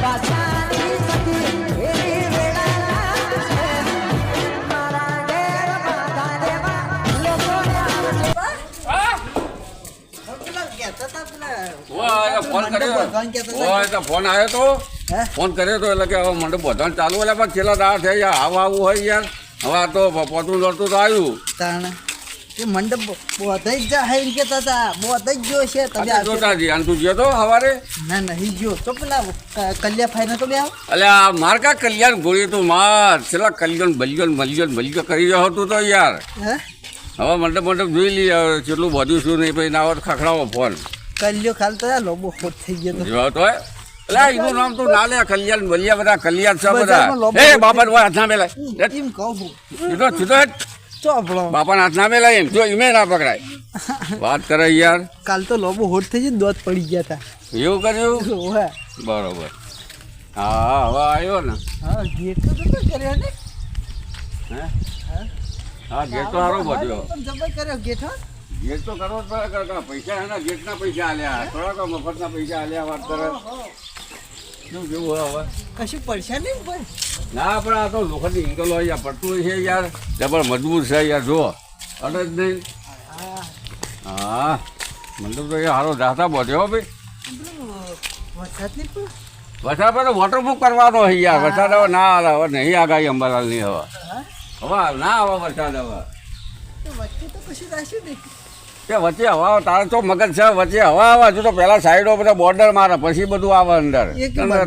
Phone આવ્યો તો phone કર્યો તો એટલે કે હવે મંડપ બધાને ચાલુ એટલે પણ છેલ્લા દાડા થઈ યાર આવું હોય યાર હવે આ તો પોતું દોડતું તો આવ્યું તાણે એ મંડપ બોધાઈ જ જાય એમ કેતા હતા બોધાઈ જ ગયો છે તમે જોતા જી અને તું ગયો તો સવારે ના નહીં ગયો તો પેલા કલ્યા ફાઈને તો બે આવ એટલે આ માર કા કલ્યાણ ગોળી તો માર છેલ્લા કલ્યાણ બલિયન કરી રહ્યો હતું તો યાર હે હવે મંડપ જોઈ લઈએ કેટલું બધું શું નહીં પછી ના ખખડાવો ફોન કલ્યો ખાલ તો લોબો ખોટ થઈ ગયો જો તો એટલે એનું નામ તો ના લે કલ્યાણ બલિયા બધા કલ્યાણ છે બધા એ બાપા હાથ ના મેલાય એમ કહું સીધો સીધો ચોપડો બાપાના હાથ ના મેલાય એમ જો ઈમે ના પકડાય વાત કરે યાર કાલ તો લોબો હોટ થઈ ગયો દોત પડી ગયા હતા એવું કર્યું ઓહે બરોબર હા હવે આવ્યો ને હા ગેટ તો કર્યો ને હે હા ગેટ તો સારો બધ્યો જબર કર્યો ગેટ હા ગેટ તો કરવો જ પડે પૈસા એના ગેટના પૈસા આલ્યા થોડા મફતના પૈસા આલ્યા વાત કરે શું કેવું હવે કશું પડશે નહીં ભાઈ ના પણ આ તો લોખંડની ઇંગલો અહીંયા પડતું છે યાર જબર મજબૂત છે યાર જો અડે જ નહીં હા મંડપ તો યાર સારો જાતા બધ્યો ભાઈ વરસાદ નહીં પણ વરસાદ પર વોટરપ્રૂફ કરવાનો છે યાર વરસાદ હવે ના આવે હવે નહીં આગાહી અંબાલાલની હવે ના આવે વરસાદ હવે વચ્ચે તો કશું રાખ્યું નહીં કે વચ્ચે હવા તારે તો મગજ છે વચ્ચે હવા આવે હજુ તો પહેલા સાઈડો બધા બોર્ડર મારે પછી બધું આવે અંદર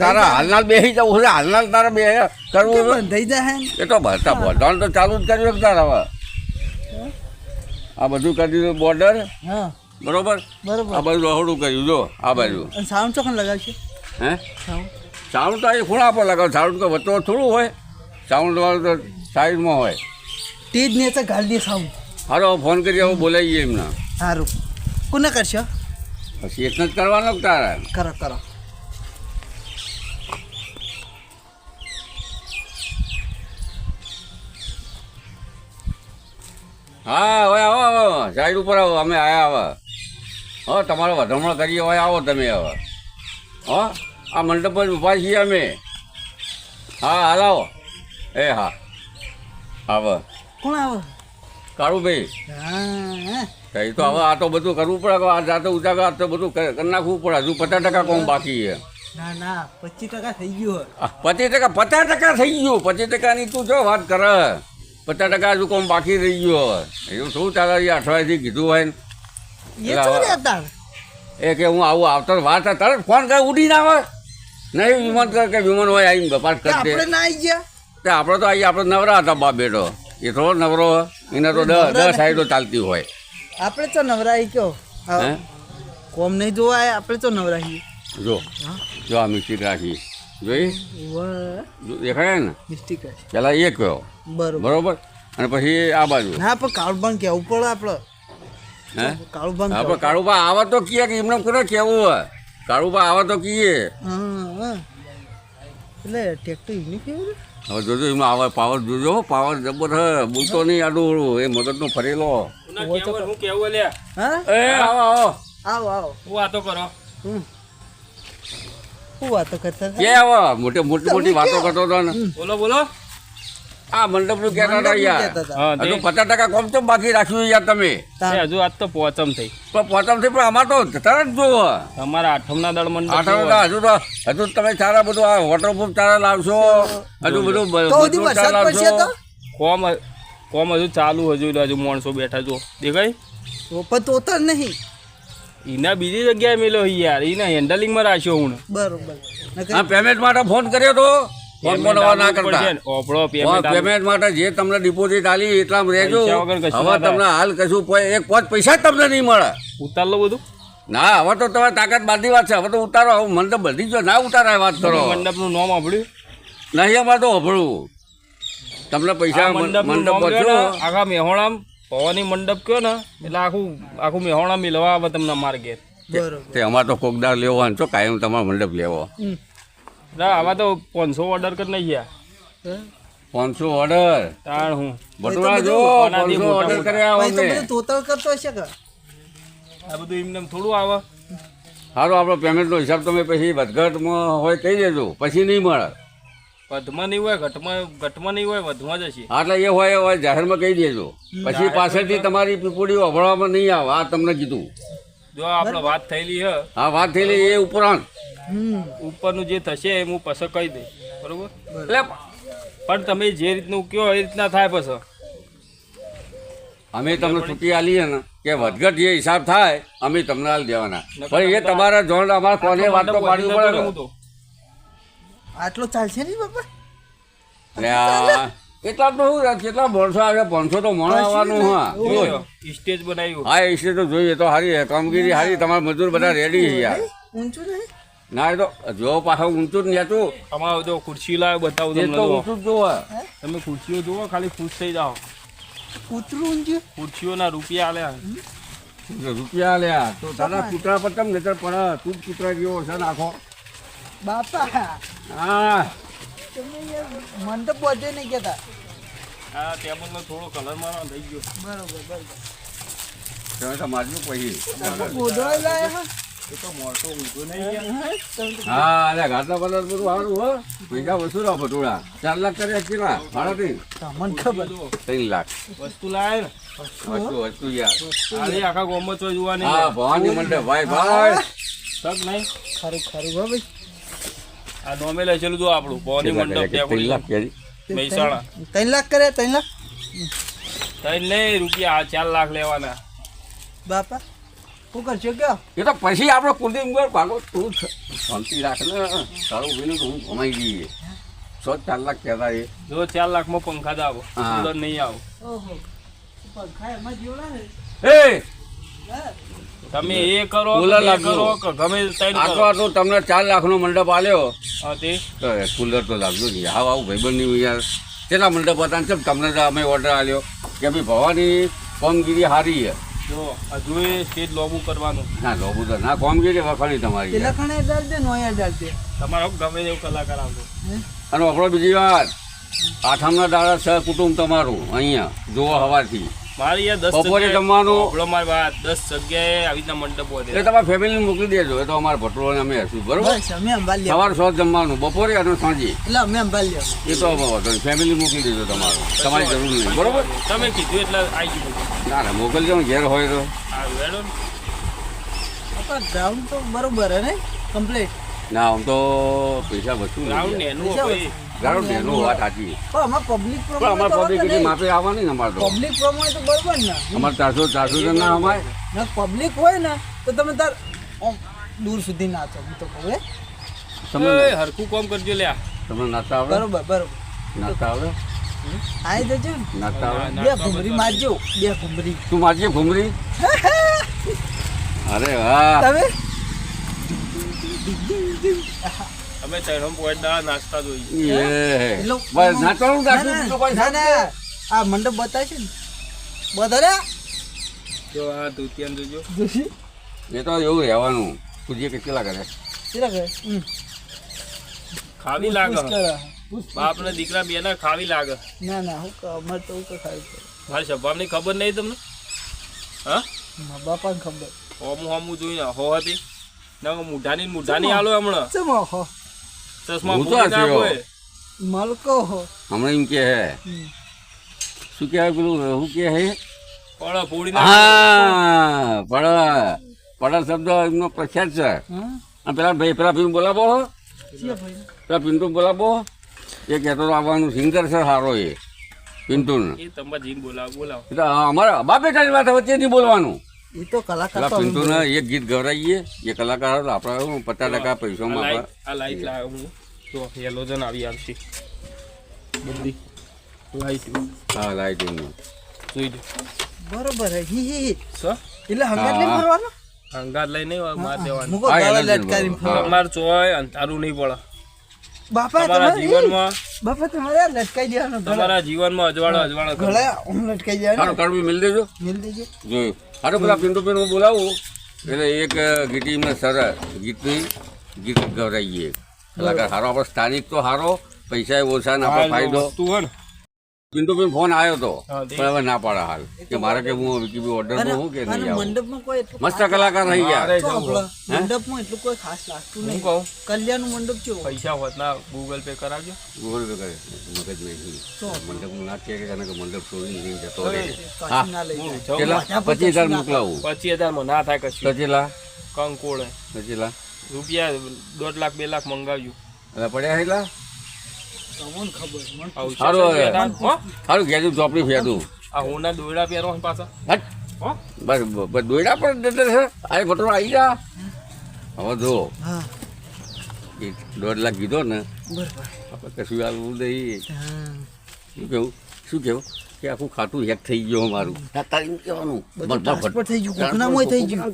તારા હાલનાલ બેસી જવું છે હાલનાલ તારે બે કરવું બંધાઈ જાય એ તો બધા બોર્ડર તો ચાલુ જ કર્યું તારે હવે આ બધું કરી દીધું બોર્ડર હા બરોબર બરોબર આ બધું રહોડું કર્યું જો આ બાજુ સાઉન્ડ ચોખન લગાવશે હે સાઉન્ડ સાઉન્ડ તો એ ખૂણા પર લગાવ સાઉન્ડ તો વચ્ચે થોડું હોય સાઉન્ડ વાળું તો સાઈડમાં હોય તેજ ને તો ગાળ દે સાઉન્ડ હારો ફોન કરી હવે બોલાવીએ એમને સારું કોને કરશો પછી એટલું જ કરવાનો તારે કરો કરો હા હવે આવો સાઈડ ઉપર આવો અમે આવ્યા હવે હવે તમારો વધામણ કરીએ હવે આવો તમે હવે હા આ મંડપ જ ઊભા છીએ અમે હા હાલ આવો એ હા આવો કોણ આવો કાળુભાઈ હા એ તો હવે આ તો બધું કરવું પડે આ જાતે ઉજાગર તો બધું કરી નાખવું પડે હજુ 50% કોમ બાકી છે ના ના 25% થઈ ગયું 50% થઈ ગયું 50%ની તું જો વાત કરે 50% હજુ કોમ બાકી રહી ગયો એવું શું ચાલે અઠવાડિયાથી કીધું હોય ને એ કે હું આવું આવતો વાત તરત ફોન કરે ઉડી ના આવે નહીં વિમાન કર કે વિમાન હોય આવીને બપાસ કરી દે ના આવી ગયા તે આપણે તો આવી આપણે નવરા હતા બાપ બેટો એ થોડો નવરો એને તો 10 સાઈડો ચાલતી હોય આપણે તો નવરાઈ કયો કોમ નહીં જોવા આપણે તો નવરાઈ જો જો આ મિસ્ટેક રાખી જોઈ દેખાય ને મિસ્ટેક પેલા એ કયો બરોબર અને પછી આ બાજુ ના પણ કાળુબાન કેવું પડે આપણે હે કાળુબાન આપણે કાળુબા આવે તો કીએ કે એમને કરે કેવું હોય કાળુબા આવે તો કીએ એટલે ટ્રેક્ટર એમની કેવું હવે જોજો એમાં આવે પાવર જોજો પાવર જબર હે બોલતો નહીં આડું એ મગજનો ફરેલો હું કેવું લે એ આવો આવો આવો આવો હું વાતો કરો શું વાતો કરતા કે આવો મોટી વાતો કરતો હતો ને બોલો બોલો આ મંડપનું કહેતા હતા યાર હજુ 50% કોમ તો બાકી રાખ્યું યાર તમે હજુ આજ તો પોચમ થઈ પણ પોચમ થઈ પણ અમાર તો તરત જોવો તમારા આઠમના દળ મંડપ હજુ તમે સારા બધું આ વોટરપ્રૂફ સારા લાવશો હજુ બધું લાવશો કોમ હજુ ચાલુ હજુ માણસો બેઠા જો દેખાય પણ તો નહીં એના બીજી જગ્યાએ મેલો યાર એના હેન્ડલિંગમાં રાખ્યો હું બરોબર હા પેમેન્ટ માટે ફોન કર્યો તો પેમેન્ટ માટે જે તમને ડિપોઝિટ આલી એટલા રહેજો હવે તમને હાલ કશું એક 5 પૈસા તમને નહીં મળે ઉતાર લો બધું ના હવે તો તમે તાકાત બાંધી વાત છે હવે તો ઉતારો હવે મંડપ બધી જો ના ઉતારાય વાત કરો મંડપનું નામ સાંભળ્યું નહીં અમારે તો સાંભળવું તમને પૈસા મંડપ બચ્યો આખા મેહોણામ પવાની મંડપ કયો ને એટલે આખું મેહોણા મિલવા આવે તમને માર ઘેર તે અમારે તો કોકદાર લેવો હોય તો કાયમ તમારો મંડપ લેવો આમાં તો 500 ઓર્ડર કરી નહીં ગયા 500 ઓર્ડર તાણ હું બટુડા જો 500 ઓર્ડર કર્યા તો બધું ટોટલ કરતો હશે કે આ બધું એમને થોડું આવે સારું આપણો પેમેન્ટનો હિસાબ તમે પછી વધઘટમાં હોય કહી દેજો, પછી નહીં મળે. વધમાં નહીં હોય, ઘટમાં નહીં હોય, વધમાં જ હશે. એટલે એ હોય જાહેરમાં કહી દેજો, પછી પાછળથી તમારી પીપુડી વભળવામાં નહીં આવે. આ તમને કીધું. જો આપણે વાત થયેલી હે, હા વાત થયેલી એ ઉપરાંત ઉપરનું જે થશે એ હું પછી કહી દઈશ, બરોબર? એટલે પણ તમે જે રીતનું કહો એ રીતના થાય પછી. અમે તમને છૂટી આલીએ ને કે વધઘટ જે હિસાબ થાય અમે તમને આલી દેવાના, પણ એ તમારા જોડ અમારે કોને વાત તો પાડવી પડે ને. આટલો ચાલશે નહીં બાપા? એટલે એટલા તો શું કેટલા માણસો આવે? 500 તો મોણ આવવાનું. હા સ્ટેજ બનાવ્યું. હા એ તો જોઈએ તો સારી કામગીરી સારી. તમારા મજૂર બધા રેડી છે યાર. ઊંચું નહીં ના એ તો જો પાછું ઊંચું જ નેતું અમારે જો ખુરશી લાવે બતાવું એ તમને તો જુઓ. ઊંચું જ જોવે. તમે ખુરશીઓ જુઓ, ખાલી ખુશ થઈ જાઓ. કૂતરું ઊંચું ખુરશીઓના રૂપિયા આલ્યા. રૂપિયા લ્યા તો દાદા કૂતરા પર તમે નજર પડે. તું જ કૂતરા જેવો છે નાખો. બાપા હા તમે યાર મંડપ બધે નહીં કહેતા. આ ટેબલનો થોડો કલર મારવાનો થઈ ગયો. બરોબર બરોબર. તમે તો મારજો પછી. ગોદડા લાયા એ તો મોટો ઊંધો નહીં ગયા. હા અરે ઘાટના કલર બધું સારું હો. પૈસા વસૂલા ભટોળા 4 લાખ કર્યા કેટલા ભાડાથી? તમને ખબર 3 લાખ વસ્તુ લાવે ને વસ્તુ યાર. આલી આખા ગામમાં તો જોવા નહીં હા ભવાની મંડપ ભાઈ ભાઈ. તક નહીં. ખરું ખરું હો ભાઈ. આ નોમે લખેલું જો આપણું ભવાની મંડપ 3 લાખ કરી. મહેસાણા. 3 લાખ કરે 3 લાખ તઈ નહીં રૂપિયા 4 લાખ લેવાના. બાપા શું કરશો કયો? એ તો પછી આપણે કુલદીપ ભાગો તું શાંતિ રાખ ને. તારું વિનું તો હું કમાઈ જઈએ. 4 લાખ કહેતા એ. જો 4 લાખમાં પંખા જ આવો, હા. કુલર નહીં આવો. ઓહો પંખા એમાં જીવડા ને. એ હા. તમે એ કરો કુલર કે એ લાગજો. કરો કે ગમે ત્રણ આટલો કરો. આટલો તમને 4 લાખનો મંડપ આલ્યો હા તે તો કુલર તો લાગજો નહીં. હા આવું ભાઈબંધની યાર કેટલા મંડપ હતા ને ચમ તમને તો અમે ઓર્ડર આલ્યો કે ભાઈ ભવાની કામગીરી સારી છે. જો હજુ એ સ્ટેજ લોબુ કરવાનું. ના લોબુ તો ના કામગીરી વખાણી તમારી પેલા યાર. ખાણે ડાલજે નોયા ડાલજે. તમારો ગમે એવું કલાકાર આવજો. અને આપણો બીજી વાત આઠમના દાડા સહકુટુંબ તમારું અહીંયા જોવો હવાથી મારી યાર 10 બપોરે જમવાનું. આપણો મારી વાત 10 જગ્યાએ આવી રીતના મંડપો એ તમારા ફેમિલીને મોકલી દેજો. એ તો અમારા ભટોળાને અમે હશું બરોબર. બસ અમે અંબાલી સવાર 100 જમવાનું બપોરે અને સાંજે. એટલે અમે અંબાલી એ તો ફેમિલી મોકલી દેજો તમારું. તમારી જરૂર નહીં બરોબર. તમે કીધું એટલે આવી ગયું. ના ના મોકલજો ને ઘેર હોય તો. આ વેડો ને. આપણા ગ્રાઉન્ડ તો બરોબર હે ને કમ્પ્લીટ. ના આમ તો પૈસા વસૂલ ગ્રાઉન્ડ ને એનું કોઈ ગ્રાઉન્ડ એનું વાત સાચી. પણ અમાર પબ્લિક પણ અમારે પબ્લિક એટલી માપે આવવાની ને અમારે તો. પબ્લિક પ્રમાણે તો બરોબર ને. અમારે 400 તો ના અમારે. ના પબ્લિક હોય ને તો તમે તાર આમ દૂર સુધી નાચો હું તો કહું હે. તમને એ હરખું કામ કરજો લ્યા. તમને નાચતા આવડે? બરોબર બરોબર નાચતા આવડે? આઈ જજો ને. નાચતા આવડે? બે ઘુમરી મારજો બે ઘુમરી. તું મારજે ઘુમરી. અરે વાહ. તમે અમે ચૈણમ પોઈન્ટ ના નાસ્તા જોઈએ. એ એટલો- બસ નાચવાનું રાખજો. બીજું કોઈ ના ના આ મંડપ બતાવશે ને બતાવ્યા જો આ દુતિયાન જોજો. જોશી એ તો એવું રહેવાનું. તું જે કેટલા કરે કેટલા કરે ખાવી લાગે. પુષ્કર. બાપ ને દીકરા બે ના ખાવી લાગે. ના ના હું અમાર તો હું ખાઈ છે મારી સ્વભાવની ખબર નહીં તમને? હા મા બાપાને ખબર હોમું હોમું જોઈને હો હતી ના મુઢાની આલો હમણાં ચમો હો ચશ્મા હું તો મૂકી ના હસ્યો. હોય. મલકો હો હમણાં એમ કે હે શું કહેવાય પેલું શું કે હે પણ ફોડી ના હા પડ શબ્દ એમનો પ્રખ્યાત છે. હા અને પેલા ભાઈ બોલાવો ચિયા ભાઈ પેલા પિન્ટુ બોલાવો. એ કહેતો તો આવવાનું સિંગર છે સારો એ પિન્ટુને. એ તમે જીન બોલાવો એટલે અમારા બાપ બેટાની વાત વચ્ચે નહીં બોલવાનું. એ તો કલાકાર પેલા તો અમે પિન્ટુને એક ગીત ગવડાવીએ. એ કલાકાર હતો આપણે 50% પૈસામાં આપણે આ લાઈટ લાવ્યો હું જો હેલોજન આવી આવશે બધી લાઈટ હા લાઇટિંગનું જોઈ લો. બરોબર હે હી હી સ એટલે હંગાત લઈને હા. ફરવાનો અંગાત લઈને માર દેવાનું. મુકો હા, ગાળા એના જ લટકારીને બરોબર. ફરવાનો. તમારે ચોય અંધારું નહીં પડે. બાપા તમારા તમારે જીવનમાં બાપા તમારે લટકાઈ દેવાનો તમારા જીવનમાં અજવાળો કરો. ગળા ઓમ લટકાઈ દેવાનો સારું કડવી મિલ દેજો. મિલ દેજો જોયું સારું પેલા પિન્ટુ બેન હું બોલાવું એટલે એક ગીટી મેં સરસ ગીત ગવડાવીએ. કલાકાર સારો આપણે સ્થાનિક તો સારો પૈસા ઓછા ને આપણો આ ફાયદો. વસ્તુ હોય ને પિન્ટુભાઈ ફોન આવ્યો તો હા, તે. પણ હવે ના પાડે હાલ કે મારે કે હું વિકી ઓર્ડર અને હું કે અને નહીં આવું મંડપમાં કોઈ એટલું મસ્ત કલાકાર થઈ ગયા અરે, તો આપણો મંડપમાં એટલું કોઈ ખાસ લાગતું હું નહીં. કહું કલ્યાણનું મંડપ કેવો? પૈસા હોત ના ગૂગલ પે કરાવજો. ગૂગલ પે કરે મગજ નહીં તો. મંડપ ના કે તને કે મંડપ ચોરી નહીં જતો રહે હા કાચી ના લઈ જાય. જાઉં. કેટલા બધા 25,000 ના મોકલાવું 25,000 માં ના થાય કશું. કેટલા કંકોળે કેટલા રૂપિયા 1.5 લાખ 2 લાખ મંગાવ્યું. એટલે પડ્યા એટલા તમને ખબર મને આવું સારું છે, હવે. હો? સારું ઘેરું ચોપડી ફેરતું આ હોના દોયડા પહેરો છે પાછા. હટ હો? બસ દોયડા પર દેતે છે આ ઘટરો આવી જા હવે જો હા એ 1.5 લાખ કીધો ને બરાબર. આપણે કશું આવવું નહીં હા શું કેવું કે આખું ખાતું હેક થઈ ગયું મારું તારે એમ કહેવાનું બધું ટ્રાન્સફર થઈ ગયું, કોકનામાંય થઈ ગયું.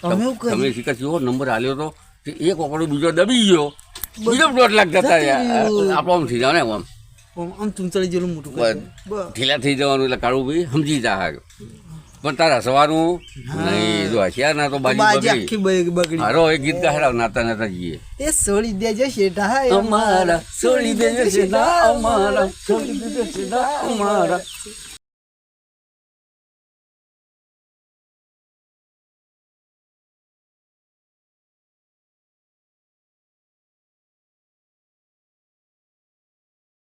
તમે એવું કર્યું? તમે શીખર જેવો નંબર આલ્યો તો કે એક ઓકડો બીજો દબી ગયો બીજો 1.5 લાખ જતા જતું રહ્યા રહ્યું. આપણો આમ થઈ જાવ ને આમ આમ ચૂંચળી જેટલું મોટું બસ. કરી બસ. ઢીલા થઈ જવાનું એટલે કાળું ભાઈ સમજી જા પણ તારે હસવાનું નહીં જો હશિયાર ના તો બાજી બાજી બગડી આખી બગડી. હારો એક ગીત ગાહેલા નાતા નાતા જઈએ એ સોળી દેજે શેઠા હાય અમારા છોડી દેજે સીધા અમારા છોડી દેજે સીધા અમારા